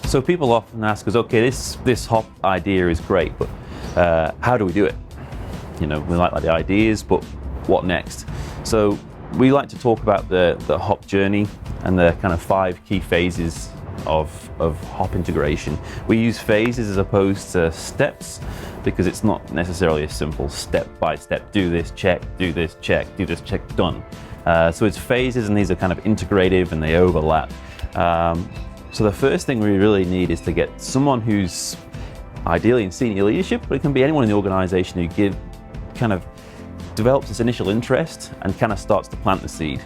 So people often ask us, okay, this HOP idea is great, but how do we do it? You know, we like the ideas, but what next? So we like to talk about the HOP journey and the kind of 5 key phases of HOP integration. We use phases as opposed to steps because it's not necessarily a simple step by step, do this, check, do this, check, done. So it's phases, and these are kind of integrative and they overlap. So the first thing we really need is to get someone who's ideally in senior leadership, but it can be anyone in the organization who kind of develops this initial interest and kind of starts to plant the seed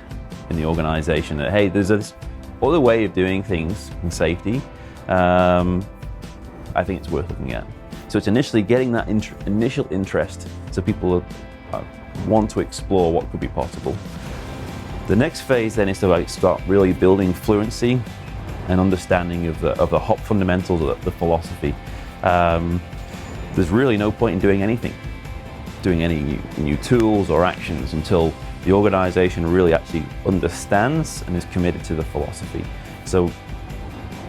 in the organization that, hey, there's this other way of doing things in safety. I think it's worth looking at. So it's initially getting that initial interest so people want to explore what could be possible. The next phase then is to start really building fluency and understanding of the HOP fundamentals, of the philosophy. There's really no point in doing any new tools or actions until the organization really actually understands and is committed to the philosophy. So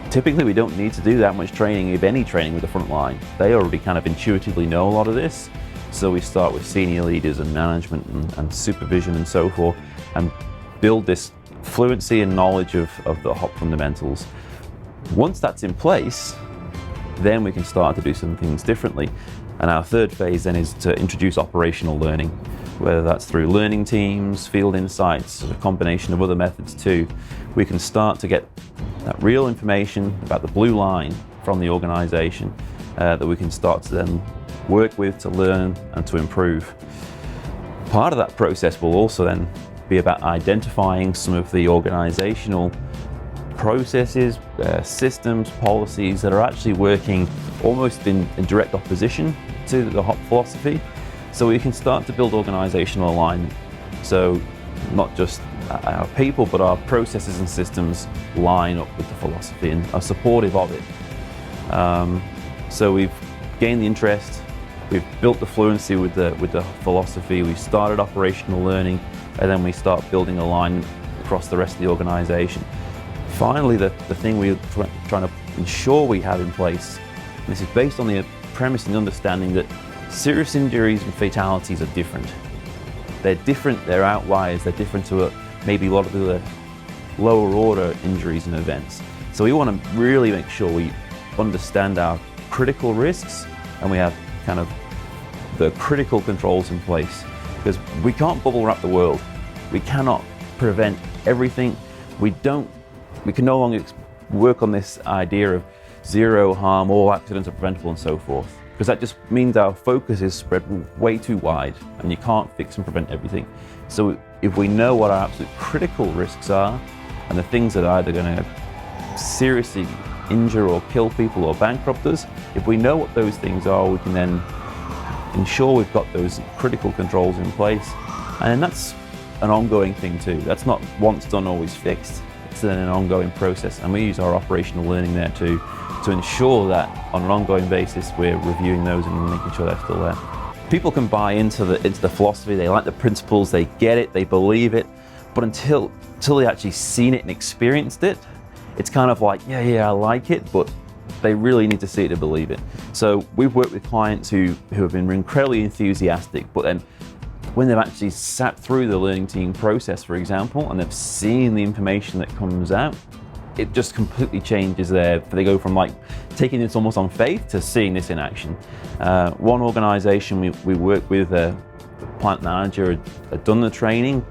typically we don't need to do that much training, if any training, with the front line. They already kind of intuitively know a lot of this. So we start with senior leaders and management and supervision and so forth, and build this fluency and knowledge of the HOP fundamentals. Once that's in place, then we can start to do some things differently. And our third phase then is to introduce operational learning, whether that's through learning teams, field insights, a combination of other methods too. We can start to get that real information about the blue line from the organization that we can start to then work with to learn and to improve. Part of that process will also then be about identifying some of the organizational processes, systems, policies that are actually working almost in direct opposition to the HOP philosophy. So we can start to build organizational alignment. So not just our people, but our processes and systems line up with the philosophy and are supportive of it. So we've gained the interest, we've built the fluency with the philosophy, we've started operational learning, and then we start building alignment across the rest of the organization. Finally, the thing we're trying to ensure we have in place, and this is based on the premise and understanding that serious injuries and fatalities are different. They're different, they're outliers, they're different to maybe a lot of the lower order injuries and events. So we want to really make sure we understand our critical risks and we have kind of the critical controls in place, because we can't bubble wrap the world. We cannot prevent everything. We can no longer work on this idea of zero harm, all accidents are preventable and so forth, because that just means our focus is spread way too wide and you can't fix and prevent everything. So if we know what our absolute critical risks are and the things that are either going to seriously injure or kill people or bankrupt us, if we know what those things are, we can then ensure we've got those critical controls in place. And that's an ongoing thing too. That's not once done, always fixed. It's then an ongoing process, and we use our operational learning there too to ensure that on an ongoing basis we're reviewing those and making sure they're still there. People can buy into the philosophy, they like the principles, they get it, they believe it, but until they actually seen it and experienced it, it's kind of like, yeah, I like it, but they really need to see it to believe it. So we've worked with clients who have been incredibly enthusiastic, but then when they've actually sat through the learning team process, for example, and they've seen the information that comes out, it just completely changes they go from like taking this almost on faith to seeing this in action. One organization we worked with, the plant manager had done the training,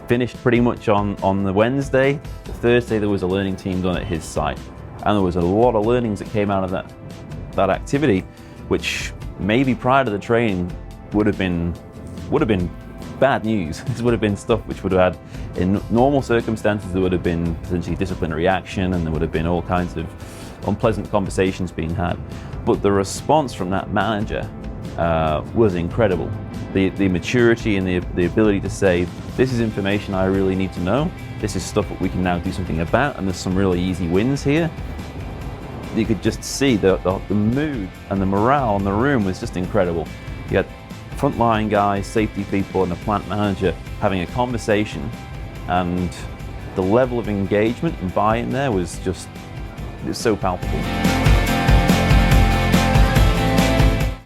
finished pretty much on the Wednesday. The Thursday there was a learning team done at his site, and there was a lot of learnings that came out of that activity, which maybe prior to the training would have been bad news. This would have been stuff which would have had, in normal circumstances, there would have been potentially disciplinary action and there would have been all kinds of unpleasant conversations being had. But the response from that manager was incredible. The maturity and the ability to say, this is information I really need to know, this is stuff that we can now do something about, and there's some really easy wins here. You could just see the mood and the morale in the room was just incredible. You had frontline guys, safety people, and the plant manager having a conversation, and the level of engagement and buy-in there was just It's so palpable.